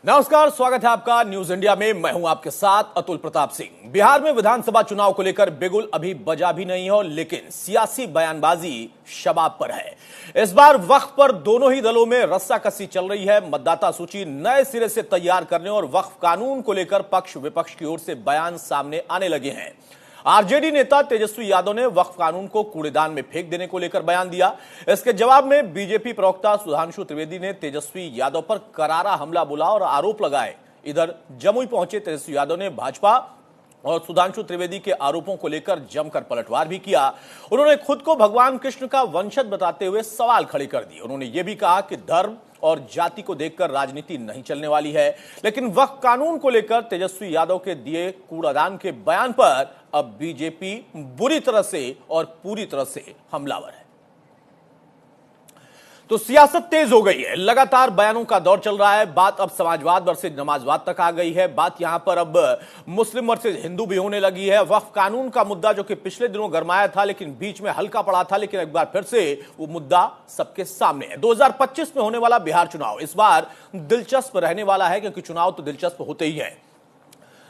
नमस्कार, स्वागत है आपका न्यूज इंडिया में। मैं हूं आपके साथ अतुल प्रताप सिंह। बिहार में विधानसभा चुनाव को लेकर बिगुल अभी बजा भी नहीं हो, लेकिन सियासी बयानबाजी शबाब पर है। इस बार वक्फ पर दोनों ही दलों में रस्साकसी चल रही है। मतदाता सूची नए सिरे से तैयार करने और वक्फ कानून को लेकर पक्ष विपक्ष की ओर से बयान सामने आने लगे हैं। आरजेडी नेता तेजस्वी यादव ने वक्फ कानून को कूड़ेदान में फेंक देने को लेकर बयान दिया। इसके जवाब में बीजेपी प्रवक्ता सुधांशु त्रिवेदी ने तेजस्वी यादव पर करारा हमला बोला और आरोप लगाए। इधर जमुई पहुंचे तेजस्वी यादव ने भाजपा और सुधांशु त्रिवेदी के आरोपों को लेकर जमकर पलटवार भी किया। उन्होंने खुद को भगवान कृष्ण का वंशज बताते हुए सवाल खड़े कर दिए। उन्होंने यह भी कहा कि धर्म और जाति को देखकर राजनीति नहीं चलने वाली है, लेकिन वक्फ कानून को लेकर तेजस्वी यादव के दिए कूड़ादान के बयान पर अब बीजेपी बुरी तरह से और पूरी तरह से हमलावर है। तो सियासत तेज हो गई है, लगातार बयानों का दौर चल रहा है। बात अब समाजवाद वर्सेज नमाजवाद तक आ गई है। बात यहां पर अब मुस्लिम वर्सेज हिंदू भी होने लगी है। वक्फ कानून का मुद्दा जो कि पिछले दिनों गरमाया था, लेकिन बीच में हल्का पड़ा था, लेकिन एक बार फिर से वो मुद्दा सबके सामने है। 2025 में होने वाला बिहार चुनाव इस बार दिलचस्प रहने वाला है, क्योंकि चुनाव तो दिलचस्प होते ही है।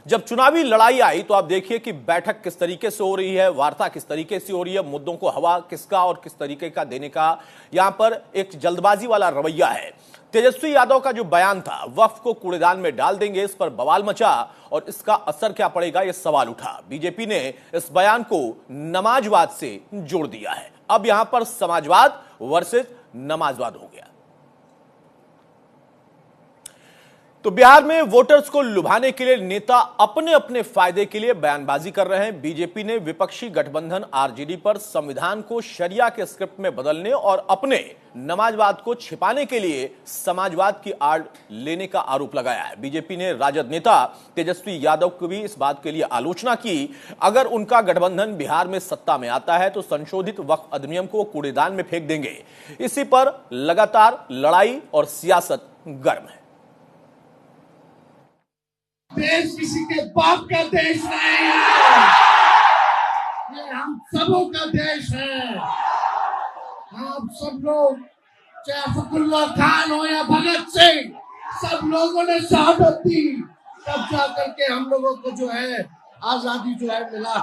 जब चुनावी लड़ाई आई तो आप देखिए कि बैठक किस तरीके से हो रही है, वार्ता किस तरीके से हो रही है, मुद्दों को हवा किसका और किस तरीके का देने का यहां पर एक जल्दबाजी वाला रवैया है। तेजस्वी यादव का जो बयान था, वक्फ को कूड़ेदान में डाल देंगे, इस पर बवाल मचा और इसका असर क्या पड़ेगा, यह सवाल उठा। बीजेपी ने इस बयान को नमाजवाद से जोड़ दिया है। अब यहां पर समाजवाद वर्सेज नमाजवाद हो गया। तो बिहार में वोटर्स को लुभाने के लिए नेता अपने अपने फायदे के लिए बयानबाजी कर रहे हैं। बीजेपी ने विपक्षी गठबंधन आरजेडी पर संविधान को शरिया के स्क्रिप्ट में बदलने और अपने नमाजवाद को छिपाने के लिए समाजवाद की आड़ लेने का आरोप लगाया है। बीजेपी ने राजद नेता तेजस्वी यादव को भी इस बात के लिए आलोचना की। अगर उनका गठबंधन बिहार में सत्ता में आता है तो संशोधित वक्फ अधिनियम को कूड़ेदान में फेंक देंगे। इसी पर लगातार लड़ाई और सियासत गर्म है। देश किसी के बाप का देश नहीं है, ये हम सबों का देश है। आप सब लोग, चाहे फखरुल्लाह खान हो या भगत सिंह, सब लोगों ने शहादत दी, तब जा करके हम लोगों को जो है आजादी जो है मिला।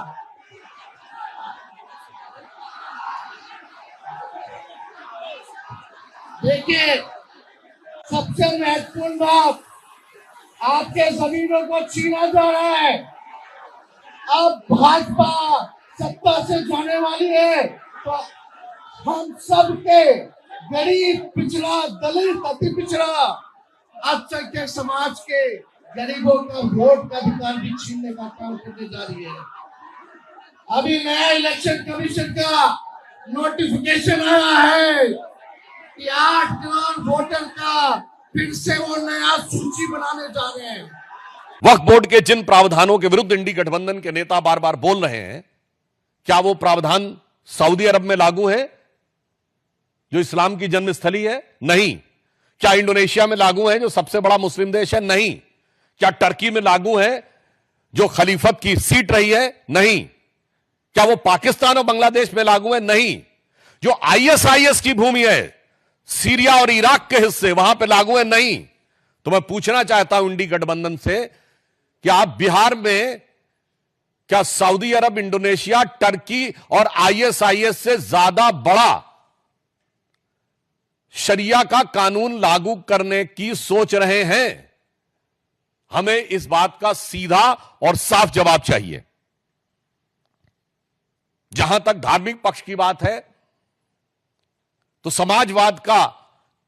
देखिए, सबसे महत्वपूर्ण बात, आपके जमीनों को छीना जा रहा है। अब भाजपा सत्ता से जाने वाली है तो हम सब के गरीब, पिछड़ा, दलित, अति पिछड़ा, अल्पसंख्यक समाज के गरीबों का वोट का अधिकार भी छीनने का काम करने जा रही है। अभी नया इलेक्शन कमीशन का नोटिफिकेशन आया है कि 8 करोड़ वोटर का फिर से वो नया सूची बनाने जा रहे हैं। वक्फ बोर्ड के जिन प्रावधानों के विरुद्ध इंडी गठबंधन के नेता बार बार बोल रहे हैं, क्या वो प्रावधान सऊदी अरब में लागू है जो इस्लाम की जन्मस्थली है? नहीं। क्या इंडोनेशिया में लागू है जो सबसे बड़ा मुस्लिम देश है? नहीं। क्या टर्की में लागू है जो खलीफत की सीट रही है? नहीं। क्या वो पाकिस्तान और बांग्लादेश में लागू है? नहीं। जो आईएसआईएस की भूमि है, सीरिया और इराक के हिस्से, वहां पे लागू है? नहीं। तो मैं पूछना चाहता हूं इंडी गठबंधन से कि आप बिहार में क्या सऊदी अरब, इंडोनेशिया, टर्की और आईएसआईएस से ज्यादा बड़ा शरिया का कानून लागू करने की सोच रहे हैं? हमें इस बात का सीधा और साफ जवाब चाहिए। जहां तक धार्मिक पक्ष की बात है, तो समाजवाद का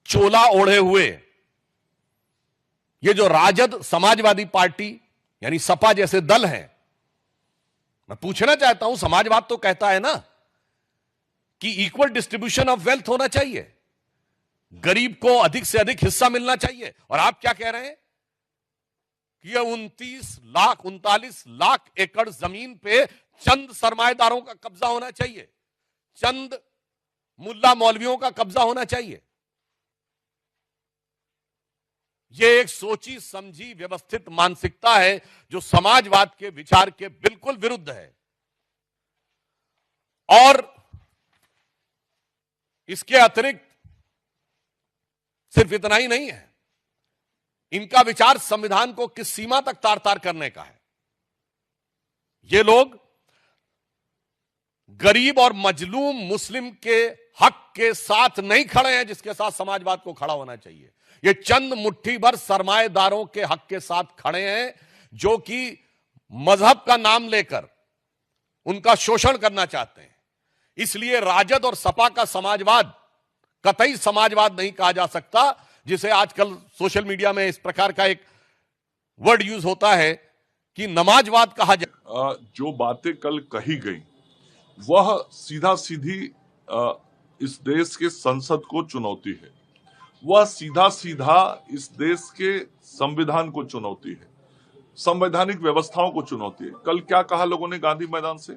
चोला ओढ़े हुए ये जो राजद समाजवादी पार्टी यानी सपा जैसे दल हैं, मैं पूछना चाहता हूं, समाजवाद तो कहता है ना कि इक्वल डिस्ट्रीब्यूशन ऑफ वेल्थ होना चाहिए, गरीब को अधिक से अधिक हिस्सा मिलना चाहिए। और आप क्या कह रहे हैं कि ये 39 लाख एकड़ जमीन पे चंद सरमाएदारों का कब्जा होना चाहिए, चंद मुल्ला मौलवियों का कब्जा होना चाहिए। यह एक सोची समझी व्यवस्थित मानसिकता है जो समाजवाद के विचार के बिल्कुल विरुद्ध है। और इसके अतिरिक्त सिर्फ इतना ही नहीं है, इनका विचार संविधान को किस सीमा तक तार तार करने का है। ये लोग गरीब और मजलूम मुस्लिम के हक के साथ नहीं खड़े हैं जिसके साथ समाजवाद को खड़ा होना चाहिए। ये चंद मुट्ठी भर सरमाएदारों के हक के साथ खड़े हैं जो कि मजहब का नाम लेकर उनका शोषण करना चाहते हैं। इसलिए राजद और सपा का समाजवाद कतई समाजवाद नहीं कहा जा सकता, जिसे आजकल सोशल मीडिया में इस प्रकार का एक वर्ड यूज होता है कि नमाजवाद कहा जाए। जो बातें कल कही गई वह सीधा सीधी इस देश के संसद को चुनौती है, वह सीधा सीधा इस देश के संविधान को चुनौती है, संवैधानिक व्यवस्थाओं को चुनौती है। कल क्या कहा लोगों ने गांधी मैदान से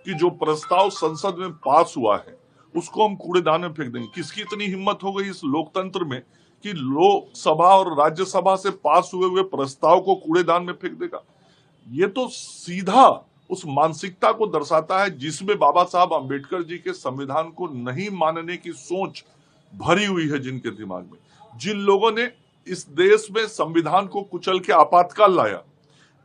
कि जो प्रस्ताव संसद में पास हुआ है उसको हम कूड़ेदान में फेंक देंगे। किसकी इतनी हिम्मत हो गई इस लोकतंत्र में कि लोकसभा और राज्यसभा से पास हुए प्रस्ताव को कूड़ेदान में फेंक देगा। ये तो सीधा उस मानसिकता को दर्शाता है जिसमें बाबा साहब अंबेडकर जी के संविधान को नहीं मानने की सोच भरी हुई है जिनके दिमाग में। जिन लोगों ने इस देश में संविधान को कुचल के आपातकाल लाया,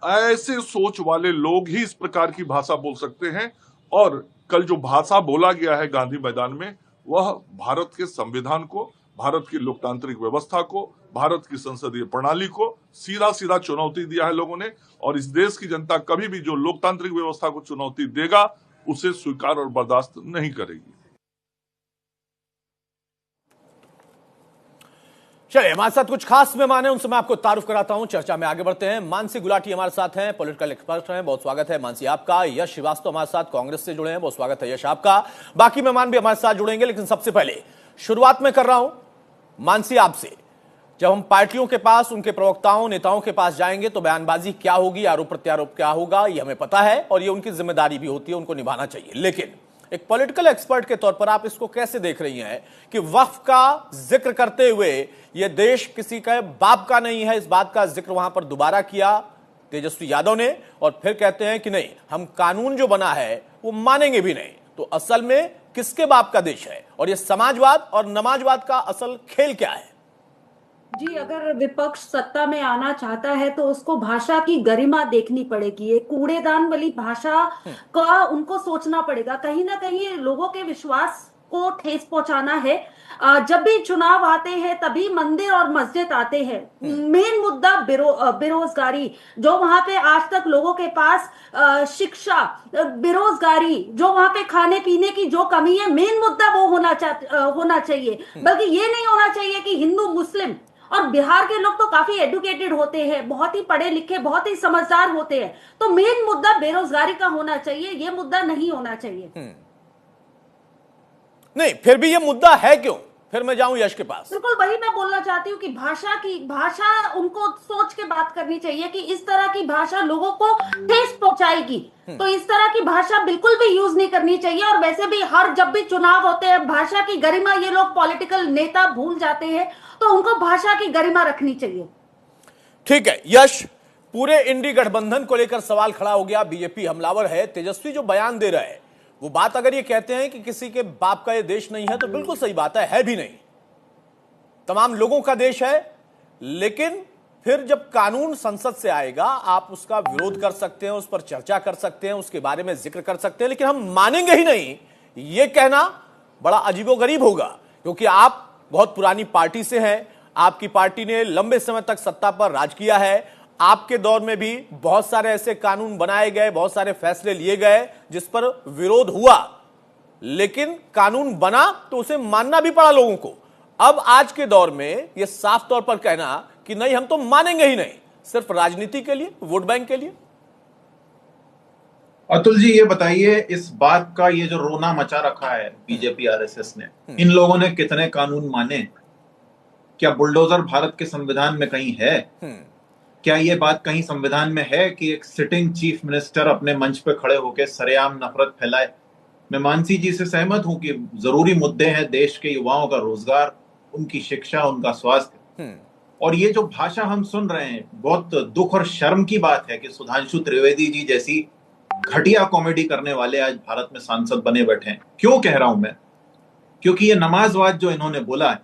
ऐसे सोच वाले लोग ही इस प्रकार की भाषा बोल सकते हैं। और कल जो भाषा बोला गया है गांधी मैदान में, वह भारत के संविधान को, भारत की लोकतांत्रिक व्यवस्था को, भारत की संसदीय प्रणाली को सीधा सीधा चुनौती दिया है लोगों ने। और इस देश की जनता कभी भी जो लोकतांत्रिक व्यवस्था को चुनौती देगा उसे स्वीकार और बर्दाश्त नहीं करेगी। चलिए, हमारे साथ कुछ खास मेहमान हैं, उनसे मैं आपको तारुफ कराता हूं। चर्चा में आगे बढ़ते हैं। मानसी गुलाटी हमारे साथ हैं, पॉलिटिकल एक्सपर्ट हैं, बहुत स्वागत है मानसी आपका। यश श्रीवास्तव हमारे साथ कांग्रेस से जुड़े हैं, बहुत स्वागत है यश आपका। बाकी मेहमान भी हमारे साथ जुड़ेंगे, लेकिन सबसे पहले शुरुआत में कर रहा हूं मानसी आपसे। जब हम पार्टियों के पास, उनके प्रवक्ताओं, नेताओं के पास जाएंगे तो बयानबाजी क्या होगी, आरोप प्रत्यारोप क्या होगा, ये हमें पता है और ये उनकी जिम्मेदारी भी होती है, उनको निभाना चाहिए। लेकिन एक पॉलिटिकल एक्सपर्ट के तौर पर आप इसको कैसे देख रही हैं कि वक्फ का जिक्र करते हुए यह देश किसी का बाप का नहीं है, इस बात का जिक्र वहां पर दोबारा किया तेजस्वी यादव ने, और फिर कहते हैं कि नहीं, हम कानून जो बना है वो मानेंगे भी नहीं। तो असल में किसके बाप का देश है और यह समाजवाद और नमाजवाद का असल खेल क्या है? जी, अगर विपक्ष सत्ता में आना चाहता है तो उसको भाषा की गरिमा देखनी पड़ेगी। ये कूड़ेदान वाली भाषा का उनको सोचना पड़ेगा। कहीं ना कहीं लोगों के विश्वास को ठेस पहुंचाना है। जब भी चुनाव आते हैं तभी मंदिर और मस्जिद आते हैं। मेन मुद्दा बेरोजगारी, जो वहां पे आज तक लोगों के पास शिक्षा, बेरोजगारी, जो वहां पे खाने पीने की जो कमी है, मेन मुद्दा वो होना चाहिए। बल्कि ये नहीं होना चाहिए कि हिंदू मुस्लिम। और बिहार के लोग तो काफी एजुकेटेड होते हैं, बहुत ही पढ़े लिखे, बहुत ही समझदार होते हैं, तो मेन मुद्दा बेरोजगारी का होना चाहिए, ये मुद्दा नहीं होना चाहिए। नहीं, फिर भी ये मुद्दा है क्यों? फिर मैं जाऊं यश के पास। बिल्कुल वही मैं बोलना चाहती हूँ कि भाषा उनको सोच के बात करनी चाहिए कि इस तरह की भाषा लोगों को ठेस पहुंचाएगी, तो इस तरह की भाषा बिल्कुल भी यूज नहीं करनी चाहिए। और वैसे भी जब भी चुनाव होते हैं, भाषा की गरिमा ये लोग पॉलिटिकल नेता भूल जाते हैं, तो उनको भाषा की गरिमा रखनी चाहिए। ठीक है यश, पूरे इंडी गठबंधन को लेकर सवाल खड़ा हो गया। बीजेपी हमलावर है, तेजस्वी जो बयान दे रहा है वो बात अगर ये कहते हैं कि किसी के बाप का ये देश नहीं है तो बिल्कुल सही बात है भी नहीं, तमाम लोगों का देश है। लेकिन फिर जब कानून संसद से आएगा आप उसका विरोध कर सकते हैं, उस पर चर्चा कर सकते हैं, उसके बारे में जिक्र कर सकते हैं, लेकिन हम मानेंगे ही नहीं, ये कहना बड़ा अजीबोगरीब होगा। क्योंकि आप बहुत पुरानी पार्टी से हैं, आपकी पार्टी ने लंबे समय तक सत्ता पर राज किया है, आपके दौर में भी बहुत सारे ऐसे कानून बनाए गए, बहुत सारे फैसले लिए गए जिस पर विरोध हुआ, लेकिन कानून बना तो उसे मानना भी पड़ा लोगों को। अब आज के दौर में यह साफ तौर पर कहना कि नहीं, हम तो मानेंगे ही नहीं, सिर्फ राजनीति के लिए, वोट बैंक के लिए। अतुल जी, ये बताइए, इस बात का ये जो रोना मचा रखा है बीजेपी आरएसएस ने, इन लोगों ने कितने कानून माने? क्या बुलडोजर भारत के संविधान में कहीं है? क्या ये बात कहीं संविधान में है कि एक सिटिंग चीफ मिनिस्टर अपने मंच पे खड़े होकर सरेआम नफरत फैलाए? मैं मानसी जी से सहमत हूं कि जरूरी मुद्दे हैं देश के युवाओं का रोजगार, उनकी शिक्षा, उनका स्वास्थ्य। और ये जो भाषा हम सुन रहे हैं, बहुत दुख और शर्म की बात है कि सुधांशु त्रिवेदी जी जैसी घटिया कॉमेडी करने वाले आज भारत में सांसद बने बैठे हैं। क्यों कह रहा हूं मैं? क्योंकि ये नमाजवाद जो इन्होंने बोला है,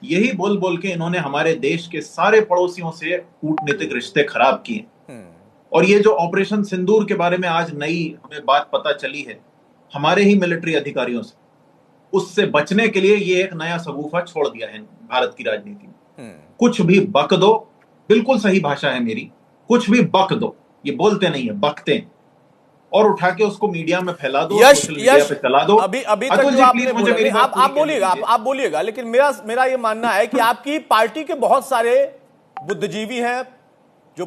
यही बोल बोल के इन्होंने हमारे देश के सारे पड़ोसियों से कूटनीतिक रिश्ते खराब किए। और ये जो ऑपरेशन सिंदूर के बारे में आज नई हमें बात पता चली है हमारे ही मिलिट्री अधिकारियों से, उससे बचने के लिए ये एक नया सगुफा छोड़ दिया है भारत की राजनीति में। कुछ भी बक दो, बिल्कुल सही भाषा है मेरी, कुछ भी बक दो, ये बोलते नहीं है, बकते हैं, और उठा के उसको मीडिया में फैला दो, सोशल मीडिया पे चला दो। अभी तक जो आपने बोला, आप बोलिएगा, लेकिन मेरा ये मानना है कि आपकी पार्टी के बहुत सारे बुद्धिजीवी हैं जो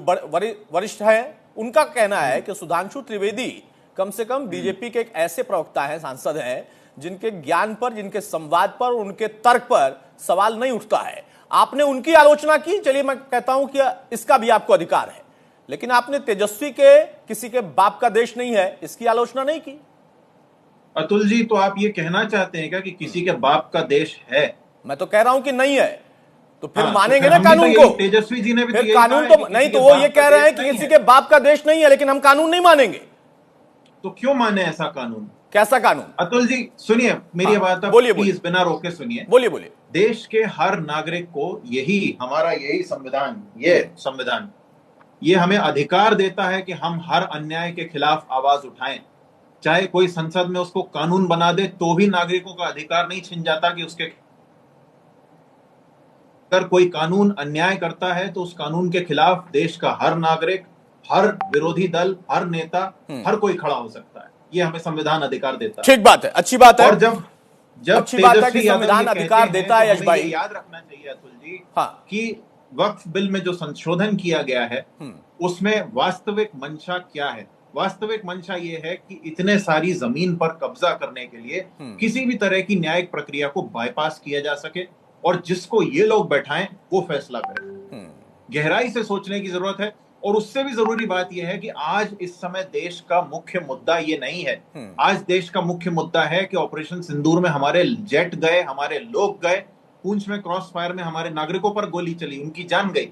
वरिष्ठ हैं, उनका कहना है कि सुधांशु त्रिवेदी कम से कम बीजेपी के एक ऐसे प्रवक्ता हैं, सांसद हैं, जिनके ज्ञान पर, जिनके संवाद पर, उनके तर्क पर सवाल नहीं उठता है। आपने उनकी आलोचना की, चलिए मैं कहता हूं कि इसका भी आपको अधिकार है, लेकिन आपने तेजस्वी के किसी के बाप का देश नहीं है इसकी आलोचना नहीं की। अतुल जी, तो आप ये कहना चाहते हैं क्या कि किसी के बाप का देश है? मैं तो कह रहा हूं कि नहीं है, तो फिर मानेंगे तो ना कानून को। तेजस्वी जी ने भी फिर कानून तो नहीं, तो वो ये कह रहे हैं कि किसी के बाप का देश नहीं है, लेकिन हम कानून नहीं मानेंगे। तो क्यों माने ऐसा कानून? कैसा कानून? अतुल जी सुनिए मेरी बात, बोलिए, प्लीज बिना रोके सुनिए। बोलिए। देश के हर नागरिक को यही संविधान ये हमें अधिकार देता है कि हम हर अन्याय के खिलाफ आवाज उठाएं। चाहे कोई संसद में उसको कानून बना दे तो भी नागरिकों का अधिकार नहीं छिन जाता कि उसके, अगर कोई कानून अन्याय करता है तो उस कानून के खिलाफ देश का हर नागरिक, हर विरोधी दल, हर नेता, हर कोई खड़ा हो सकता है। ये हमें संविधान अधिकार देता है। ठीक बात है, अच्छी बात है। और जब अच्छी बात है कि संविधान अधिकार देता है। यश भाई, याद रखना चाहिए अतुल जी, हाँ, कि वक्फ बिल में जो संशोधन किया गया है उसमें वास्तविक मंशा क्या है? वास्तविक मंशा ये है कि इतने सारी जमीन पर कब्जा करने के लिए किसी भी तरह की न्यायिक प्रक्रिया को बाईपास किया जा सके और जिसको ये लोग बैठाएं वो फैसला करें। गहराई से सोचने की जरूरत है। और उससे भी जरूरी बात यह है कि आज इस समय देश का मुख्य मुद्दा ये नहीं है। आज देश का मुख्य मुद्दा है कि ऑपरेशन सिंदूर में हमारे जेट गए, हमारे लोग गए, पूंछ में क्रॉस फायर में हमारे नागरिकों पर गोली चली, उनकी जान गई,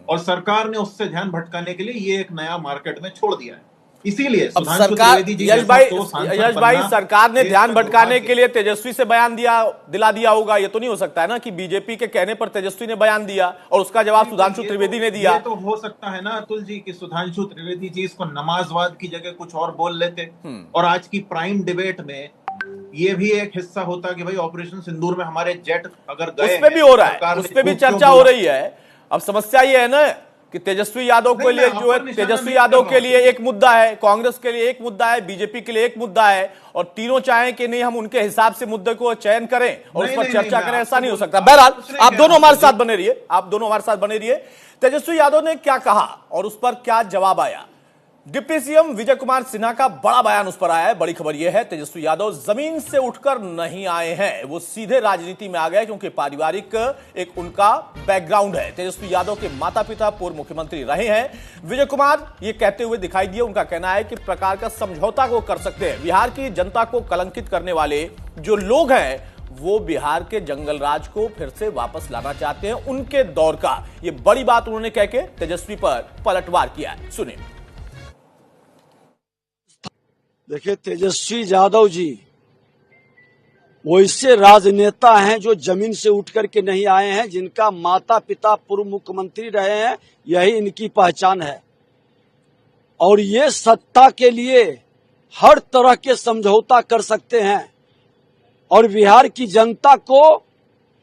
और सरकार ने उससे ध्यान भटकाने के लिए ये एक नया मार्केट में छोड़ दिया है। इसीलिए सरकार, यश भाई, सरकार ने ध्यान भटकाने के लिए तेजस्वी से बयान दिला दिया होगा। ये तो नहीं हो सकता है ना कि बीजेपी के कहने पर तेजस्वी ने बयान दिया और उसका जवाब सुधांशु त्रिवेदी ने दिया। ये तो हो सकता है ना अतुल जी कि सुधांशु त्रिवेदी जी इसको नमाजवाद की जगह कुछ और बोल लेते और आज की प्राइम डिबेट में ये भी एक हिस्सा होता कि भाई ऑपरेशन सिंदूर में हमारे जेट अगर गए, उस पे भी हो रहा है, उस पे भी चर्चा हो रही है। अब समस्या ये है ना कि तेजस्वी यादव के लिए जो है, तेजस्वी यादव के लिए एक मुद्दा है, कांग्रेस के लिए एक मुद्दा है, बीजेपी के लिए एक मुद्दा है, और तीनों चाहें कि नहीं हम उनके हिसाब से मुद्दे को चयन करें और उस पर चर्चा करें, ऐसा नहीं हो सकता। बहरहाल आप दोनों हमारे साथ बने रहिए। तेजस्वी यादव ने क्या कहा और उस पर क्या जवाब आया? डिप्टी सीएम विजय कुमार सिन्हा का बड़ा बयान उस पर आया है। बड़ी खबर यह है, तेजस्वी यादव जमीन से उठकर नहीं आए हैं, वो सीधे राजनीति में आ गए क्योंकि पारिवारिक एक उनका बैकग्राउंड है। तेजस्वी यादव के माता पिता पूर्व मुख्यमंत्री रहे हैं। विजय कुमार ये कहते हुए दिखाई दिए, उनका कहना है कि प्रकार का समझौता को कर सकते हैं। बिहार की जनता को कलंकित करने वाले जो लोग हैं वो बिहार के जंगल राज को फिर से वापस लाना चाहते हैं, उनके दौर का। ये बड़ी बात उन्होंने कह के तेजस्वी पर पलटवार किया है। सुनिए। देखिए, तेजस्वी यादव जी वो ऐसे राजनेता हैं जो जमीन से उठ करके नहीं आए हैं, जिनका माता पिता पूर्व मुख्यमंत्री रहे हैं, यही इनकी पहचान है। और ये सत्ता के लिए हर तरह के समझौता कर सकते हैं। और बिहार की जनता को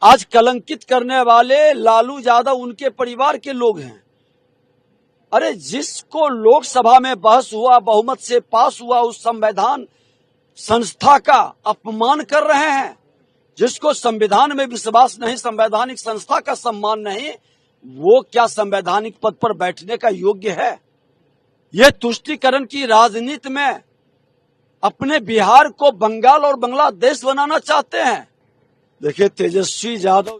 आज कलंकित करने वाले लालू यादव उनके परिवार के लोग हैं। अरे जिसको लोकसभा में बहस हुआ, बहुमत से पास हुआ, उस संविधान संस्था का अपमान कर रहे हैं। जिसको संविधान में विश्वास नहीं, संवैधानिक संस्था का सम्मान नहीं, वो क्या संवैधानिक पद पर बैठने का योग्य है? ये तुष्टीकरण की राजनीति में अपने बिहार को बंगाल और बांग्लादेश बनाना चाहते हैं। देखिए, तेजस्वी यादव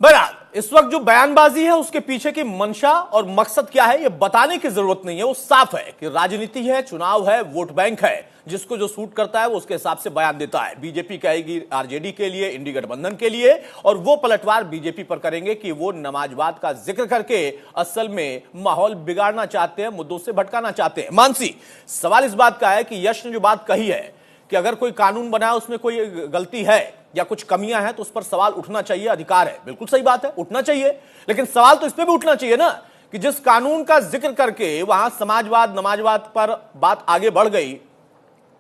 बहरहाल इस वक्त जो बयानबाजी है उसके पीछे की मंशा और मकसद क्या है ये बताने की जरूरत नहीं है। वो साफ है कि राजनीति है, चुनाव है, वोट बैंक है, जिसको जो सूट करता है वो उसके हिसाब से बयान देता है। बीजेपी कहेगी आरजेडी के लिए, इंडी गठबंधन के लिए, और वो पलटवार बीजेपी पर करेंगे कि वो नमाजवाद का जिक्र करके असल में माहौल बिगाड़ना चाहते हैं, मुद्दों से भटकाना चाहते हैं। मानसी, सवाल इस बात का है कि यश ने जो बात कही है कि अगर कोई कानून बनाया उसमें कोई गलती है, या कुछ कमियां हैं तो उस पर सवाल उठना चाहिए, अधिकार है, बिल्कुल सही बात है, उठना चाहिए। लेकिन सवाल तो इस पे भी उठना चाहिए ना कि जिस कानून का जिक्र करके वहां समाजवाद नमाजवाद पर बात आगे बढ़ गई,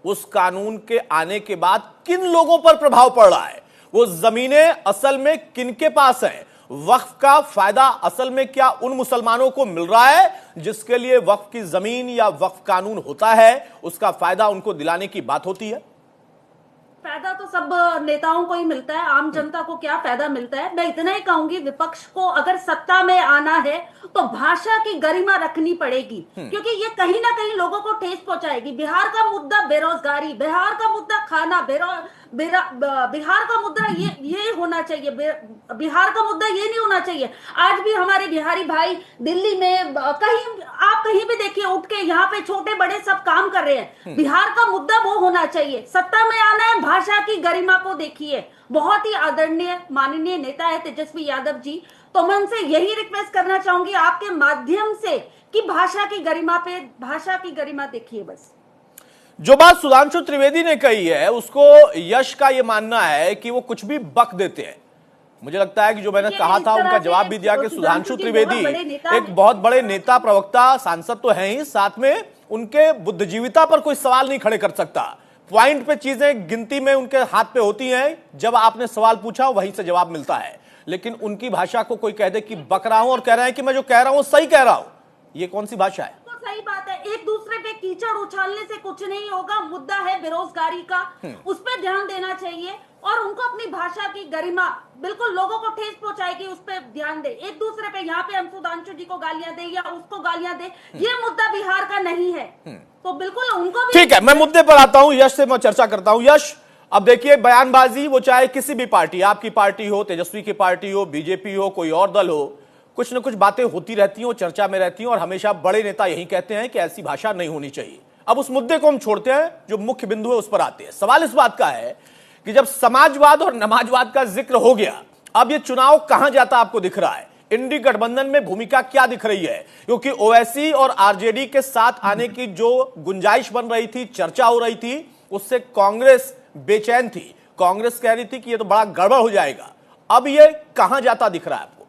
उस कानून के आने के बाद किन लोगों पर प्रभाव पड़ रहा है, वो जमीनें असल में किनके पास हैं, वक्फ का फायदा असल में क्या उन मुसलमानों को मिल रहा है जिसके लिए वक्फ की जमीन या वक्फ कानून होता है, उसका फायदा उनको दिलाने की बात होती है। फायदा तो सब नेताओं को ही मिलता है, आम जनता को क्या फायदा मिलता है। मैं इतना ही कहूंगी, विपक्ष को अगर सत्ता में आना है तो भाषा की गरिमा रखनी पड़ेगी, क्योंकि ये कहीं ना कहीं लोगों को ठेस पहुंचाएगी। बिहार का मुद्दा बेरोजगारी, बिहार का मुद्दा खाना, बिहार का मुद्दा ये होना चाहिए, बिहार का मुद्दा ये नहीं होना चाहिए। आज भी हमारे बिहारी भाई दिल्ली में कहीं भी देखिए उठ के यहाँ पे छोटे बड़े सब काम कर रहे हैं। बिहार का मुद्दा वो होना चाहिए। सत्ता में आना है, भाषा की गरिमा को देखिए। बहुत ही आदरणीय माननीय नेता है तेजस्वी यादव जी, तो मैं उनसे यही रिक्वेस्ट करना चाहूंगी आपके माध्यम से कि भाषा की गरिमा देखिए बस। जो बात सुधांशु त्रिवेदी ने कही है उसको यश का यह मानना है कि वो कुछ भी बक देते हैं। मुझे लगता है कि जो मैंने कहा था उनका जवाब भी दिया कि सुधांशु त्रिवेदी एक बहुत बड़े नेता, प्रवक्ता, सांसद तो हैं ही, साथ में उनके बुद्धिजीविता पर कोई सवाल नहीं खड़े कर सकता। पॉइंट पे चीजें गिनती में उनके हाथ पे होती हैं, जब आपने सवाल पूछा वहीं से जवाब मिलता है। लेकिन उनकी भाषा को कोई कह दे कि बक रहा हूं और कह रहे हैं कि मैं जो कह रहा हूं सही कह रहा हूं, ये कौन सी भाषा है? सही बात है, एक दूसरे पे कीचड़ उछालने से कुछ नहीं होगा। मुद्दा है बेरोजगारी का, उस पर ध्यान देना चाहिए और उनको अपनी भाषा की गरिमा बिल्कुल लोगों को ठेस पहुंचाएगी, उस पर ध्यान दे। एक दूसरे पे यहाँ पे हम सुधांशु जी को गालियां दे या उसको गालियां दे, ये मुद्दा बिहार का नहीं है। तो बिल्कुल उनको भी ठीक है, मैं मुद्दे पर आता हूं, यश से मैं चर्चा करता हूं। यश, अब देखिए बयानबाजी वो चाहे किसी भी पार्टी, आपकी पार्टी हो, तेजस्वी की पार्टी हो, बीजेपी हो, कोई और दल हो, कुछ न कुछ बातें होती रहती हैं, चर्चा में रहती हैं और हमेशा बड़े नेता यही कहते हैं कि ऐसी भाषा नहीं होनी चाहिए। अब उस मुद्दे को हम छोड़ते हैं, जो मुख्य बिंदु है उस पर आते हैं। सवाल इस बात का है कि जब समाजवाद और नमाजवाद का जिक्र हो गया, अब ये चुनाव कहां जाता आपको दिख रहा है? इंडी गठबंधन में भूमिका क्या दिख रही है? क्योंकि ओवैसी और आरजेडी के साथ आने की जो गुंजाइश बन रही थी, चर्चा हो रही थी, उससे कांग्रेस बेचैन थी। कांग्रेस कह रही थी कि ये तो बड़ा गड़बड़ हो जाएगा। अब ये कहां जाता दिख रहा है आपको?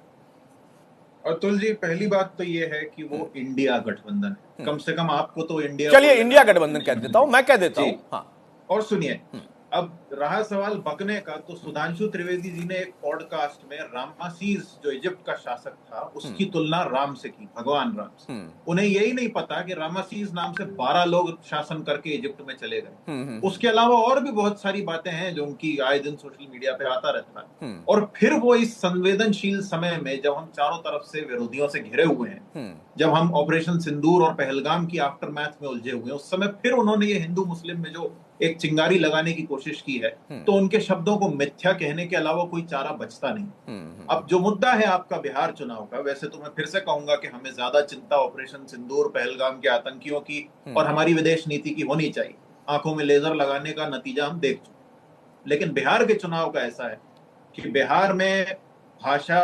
अतुल जी, पहली बात तो ये है कि वो इंडिया गठबंधन है। कम से कम आपको तो इंडिया, चलिए इंडिया गठबंधन कह देता हूं, मैं कह देता हूं। हाँ। और सुनिए, अब रहा सवाल बकने का, तो सुधांशु त्रिवेदी जी ने एक पॉडकास्ट में रामासीस जो इजिप्ट का शासक था उसकी तुलना राम से की, भगवान राम से। उन्हें यही नहीं पता कि रामासीस नाम से 12 लोग शासन करके इजिप्ट में चले गए। उसके अलावा और भी बहुत सारी बातें हैं जो उनकी आए दिन सोशल मीडिया पे आता रहता है। और फिर वो इस संवेदनशील समय में, जब हम चारों तरफ से विरोधियों से घिरे हुए हैं, जब हम ऑपरेशन सिंदूर और पहलगाम की आफ्टरमैथ में उलझे हुए हैं, उस समय फिर उन्होंने ये हिंदू मुस्लिम में जो एक चिंगारी लगाने की कोशिश की है, तो उनके शब्दों को मिथ्या कहने के अलावा कोई चारा बचता नहीं। अब जो मुद्दा है आपका बिहार चुनाव का, वैसे तो मैं फिर से कहूंगा कि हमें ज्यादा चिंता ऑपरेशन सिंदूर, पहलगाम के आतंकियों की और हमारी विदेश नीति की होनी चाहिए। आंखों में लेजर लगाने का नतीजा हम देख चुके। लेकिन बिहार के चुनाव का ऐसा है कि बिहार में भाषा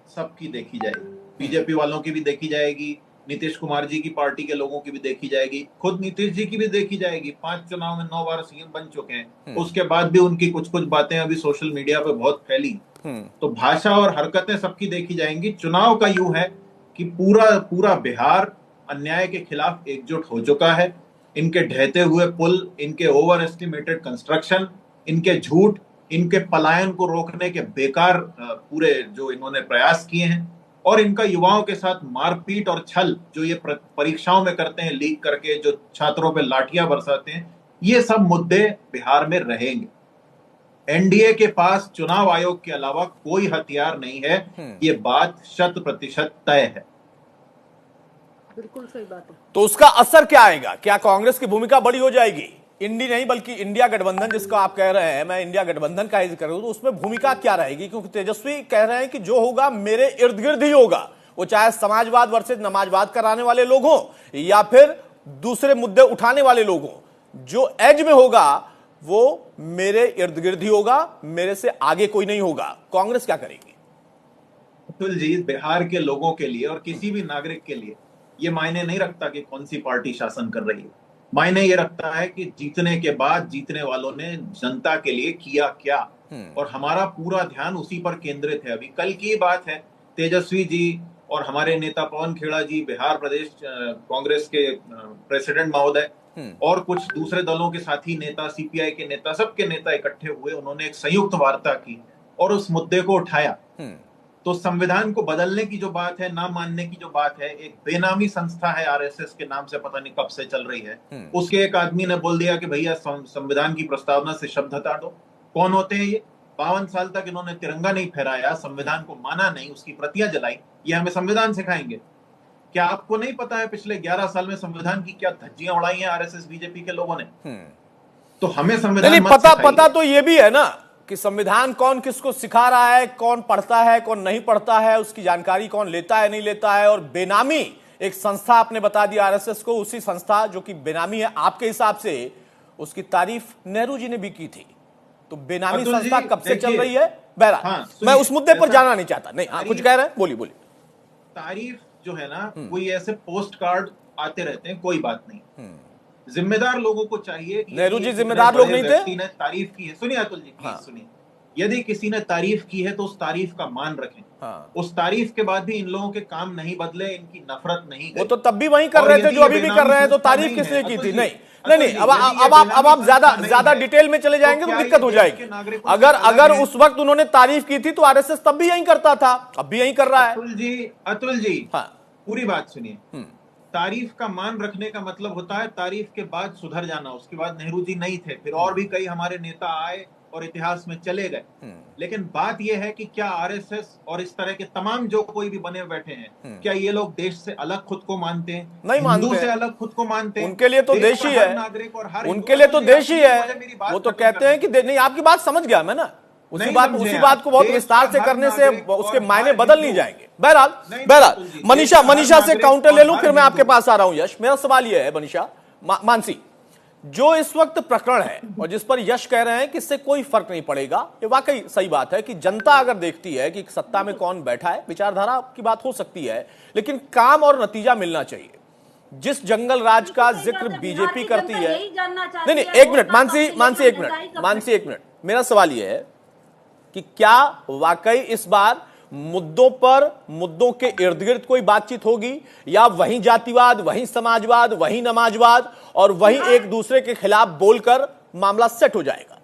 सबकी देखी जाएगी, बीजेपी वालों की भी देखी जाएगी, नीतीश कुमार जी की पार्टी के लोगों की भी देखी जाएगी, खुद नीतीश जी की भी देखी जाएगी। 5 चुनाव में 9 बार सीएम बन चुके हैं, उसके बाद भी उनकी कुछ बातें अभी सोशल मीडिया पे बहुत फैली। तो भाषा और हरकतें सबकी देखी जाएंगी। चुनाव का यूं है कि पूरा बिहार अन्याय के खिलाफ एकजुट हो चुका है। इनके ढहते हुए पुल, इनके ओवर एस्टिमेटेड कंस्ट्रक्शन, इनके झूठ, इनके पलायन को रोकने के बेकार पूरे जो इन्होंने प्रयास किए हैं, और इनका युवाओं के साथ मारपीट और छल जो ये परीक्षाओं में करते हैं, लीक करके जो छात्रों पे लाठियां बरसाते हैं, ये सब मुद्दे बिहार में रहेंगे। एनडीए के पास चुनाव आयोग के अलावा कोई हथियार नहीं है, ये बात 100% तय है। बिल्कुल सही बात है। तो उसका असर क्या आएगा? क्या कांग्रेस की भूमिका बड़ी हो जाएगी? इंडी नहीं बल्कि इंडिया गठबंधन जिसका आप कह रहे हैं, मैं इंडिया गठबंधन का जिक्र करूं, तो उसमें भूमिका क्या रहेगी? क्योंकि तेजस्वी कह रहे हैं कि जो होगा मेरे इर्द गिर्द ही होगा, वो चाहे समाजवाद वर्सेस नमाजवाद कराने वाले लोग हों या फिर दूसरे मुद्दे उठाने वाले लोग हों, जो एज में होगा वो मेरे इर्द गिर्द ही होगा, मेरे से आगे कोई नहीं होगा। कांग्रेस क्या करेगी? अतुल जी, बिहार के लोगों के लिए और किसी भी नागरिक के लिए ये मायने नहीं रखता कि कौन सी पार्टी शासन कर रही है। मायने ये रखता है कि जीतने के बाद जीतने वालों ने जनता के लिए किया क्या। और हमारा पूरा ध्यान उसी पर केंद्रित है। अभी कल की बात है, तेजस्वी जी और हमारे नेता पवन खेड़ा जी, बिहार प्रदेश कांग्रेस के प्रेसिडेंट महोदय और कुछ दूसरे दलों के साथी नेता, सीपीआई के नेता, सबके नेता इकट्ठे हुए, उन्होंने एक संयुक्त वार्ता की और उस मुद्दे को उठाया। तो संविधान को बदलने की जो बात है, ना मानने की जो बात है, एक बेनामी संस्था है आरएसएस के नाम से, पता नहीं कब से चल रही है, उसके एक आदमी ने बोल दिया कि भैया संविधान की प्रस्तावना से शब्द हटा दो। कौन होते हैं ये? 52 साल तक इन्होंने तिरंगा नहीं फहराया, संविधान को माना नहीं, उसकी प्रतियां जलाई, ये हमें संविधान सिखाएंगे? क्या आपको नहीं पता है पिछले 11 साल में संविधान की क्या धज्जियां उड़ाई हैं आरएसएस बीजेपी के लोगों ने? तो हमें संविधान नहीं, पता तो ये भी है ना कि संविधान कौन किसको सिखा रहा है, कौन पढ़ता है, कौन नहीं पढ़ता है, उसकी जानकारी कौन लेता है, नहीं लेता है। और बेनामी एक संस्था आपने बता दी आरएसएस को, उसी संस्था जो कि बेनामी है, आपके हिसाब से उसकी तारीफ नेहरू जी ने भी की थी। तो बेनामी संस्था कब से चल रही है? बहरहाल मैं उस मुद्दे पर जाना नहीं चाहता। नहीं, कुछ कह रहे हैं, बोलिए। तारीफ जो है ना, कोई ऐसे पोस्ट कार्ड आते रहते हैं, कोई बात नहीं। जिम्मेदार लोगों को चाहिए कि नेहरू जी जिम्मेदार लोग नहीं थे? किसी ने तारीफ की है, सुनिए अतुल जी, सुनिए, यदि किसी ने तारीफ की है तो उस तारीफ का मान रखें। उस तारीफ के बाद भी इन लोगों के काम नहीं बदले, इनकी नफरत नहीं गई। वो तो तब भी वही कर रहे थे जो अभी भी कर रहे हैं, तो तारीफ किसने की थी? नहीं, अब आप ज्यादा डिटेल में चले जाएंगे तो दिक्कत हो जाएगी। अगर उस वक्त उन्होंने तारीफ की थी तो आरएसएस तब भी यही करता था, अब भी यही कर रहा है। अतुल जी, पूरी बात सुनिए। तारीफ का मान रखने का मतलब होता है तारीफ के बाद सुधर जाना। उसके बाद नेहरू जी नहीं थे, फिर और भी कई हमारे नेता आए और इतिहास में चले गए। लेकिन बात यह है कि क्या आरएसएस और इस तरह के तमाम जो कोई भी बने बैठे हैं, क्या ये लोग देश से अलग खुद को मानते हैं? नहीं मानते। हिंदू से अलग खुद को मानते हैं? उनके लिए तो देश ही है, उनके लिए तो देश ही है। वो तो कहते हैं कि नहीं, आपकी बात समझ गया मैं ना, उसी बात को बहुत विस्तार से करने से उसके मायने बदल नहीं जाएंगे। बहरहाल मनीषा से काउंटर ले लूं, फिर मैं आपके पास आ रहा हूं। यश, मेरा सवाल यह है, मनीषा, मानसी, जो इस वक्त प्रकरण है और जिस पर यश कह रहे हैं कि इससे कोई फर्क नहीं पड़ेगा, ये वाकई सही बात है कि जनता अगर देखती है कि सत्ता में कौन बैठा है, विचारधारा की बात हो सकती है, लेकिन काम और नतीजा मिलना चाहिए। जिस जंगल राज का जिक्र बीजेपी करती है, नहीं, एक मिनट मानसी, एक मिनट, मेरा सवाल यह है कि क्या वाकई इस बार मुद्दों के इर्द गिर्द कोई बातचीत होगी, या वही जातिवाद, वही समाजवाद, वही नमाजवाद और वही एक दूसरे के खिलाफ बोलकर मामला सेट हो जाएगा?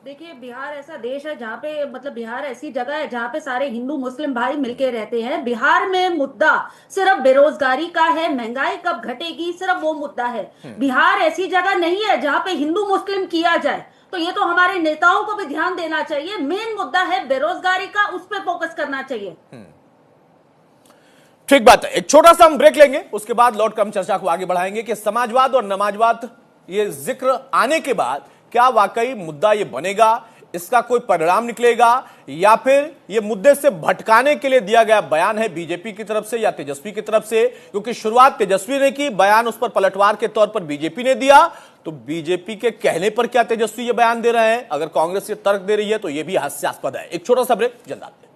देखिए, बिहार ऐसा देश है जहाँ पे, मतलब बिहार ऐसी जगह है जहाँ पे सारे हिंदू मुस्लिम भाई मिलके रहते हैं। बिहार में मुद्दा सिर्फ बेरोजगारी का है, महंगाई कब घटेगी, सिर्फ वो मुद्दा है। बिहार ऐसी जगह नहीं है जहाँ पे हिंदू मुस्लिम किया जाए। तो ये तो हमारे नेताओं को भी ध्यान देना चाहिए। मेन मुद्दा है बेरोजगारी का, उस पर फोकस करना चाहिए। ठीक बात है, एक छोटा सा हम ब्रेक लेंगे, उसके बाद लौटकर हम चर्चा को आगे बढ़ाएंगे कि समाजवाद और नमाजवाद ये जिक्र आने के बाद क्या वाकई मुद्दा ये बनेगा, इसका कोई परिणाम निकलेगा, या फिर ये मुद्दे से भटकाने के लिए दिया गया बयान है बीजेपी की तरफ से या तेजस्वी की तरफ से? क्योंकि शुरुआत तेजस्वी ने की, बयान उस पर पलटवार के तौर पर बीजेपी ने दिया। तो बीजेपी के कहने पर क्या तेजस्वी ये बयान दे रहे हैं? अगर कांग्रेस ये तर्क दे रही है तो ये भी हास्यास्पद है। एक छोटा सा ब्रेक, जल्द आते हैं।